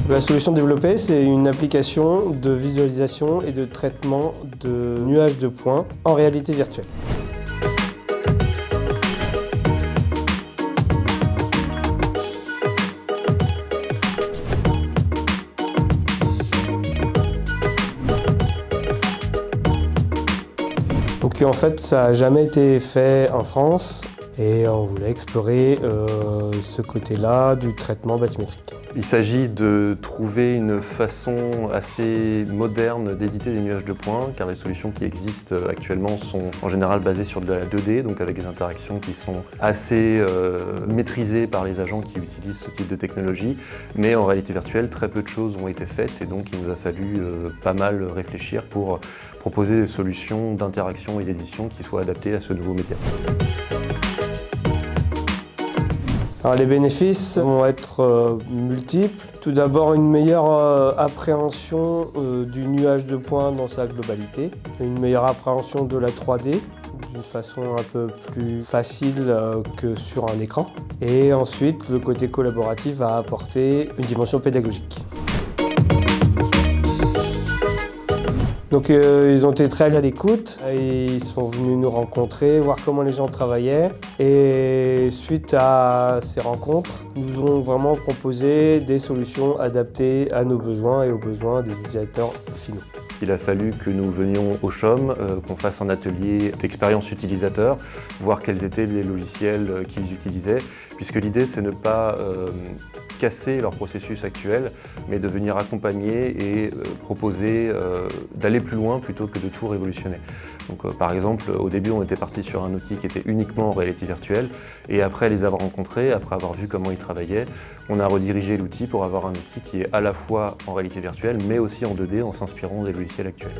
La solution développée, c'est une application de visualisation et de traitement de nuages de points en réalité virtuelle. Donc en fait, ça n'a jamais été fait en France et on voulait explorer ce côté-là du traitement bathymétrique. Il s'agit de trouver une façon assez moderne d'éditer des nuages de points, car les solutions qui existent actuellement sont en général basées sur de la 2D, donc avec des interactions qui sont assez maîtrisées par les agents qui utilisent ce type de technologie. Mais en réalité virtuelle, très peu de choses ont été faites et donc il nous a fallu pas mal réfléchir pour proposer des solutions d'interaction et d'édition qui soient adaptées à ce nouveau média. Alors les bénéfices vont être multiples. Tout d'abord, une meilleure appréhension du nuage de points dans sa globalité, une meilleure appréhension de la 3D d'une façon un peu plus facile que sur un écran. Et ensuite, le côté collaboratif va apporter une dimension pédagogique. Donc ils ont été très à l'écoute, ils sont venus nous rencontrer, voir comment les gens travaillaient et suite à ces rencontres, nous ont vraiment proposé des solutions adaptées à nos besoins et aux besoins des utilisateurs finaux. Il a fallu que nous venions au CHOM, qu'on fasse un atelier d'expérience utilisateur, voir quels étaient les logiciels qu'ils utilisaient, puisque l'idée c'est ne pas casser leur processus actuel, mais de venir accompagner et proposer d'aller plus loin plutôt que de tout révolutionner. Donc, par exemple, au début on était parti sur un outil qui était uniquement en réalité virtuelle et après les avoir rencontrés, après avoir vu comment ils travaillaient, on a redirigé l'outil pour avoir un outil qui est à la fois en réalité virtuelle mais aussi en 2D en s'inspirant des logiciels actuels.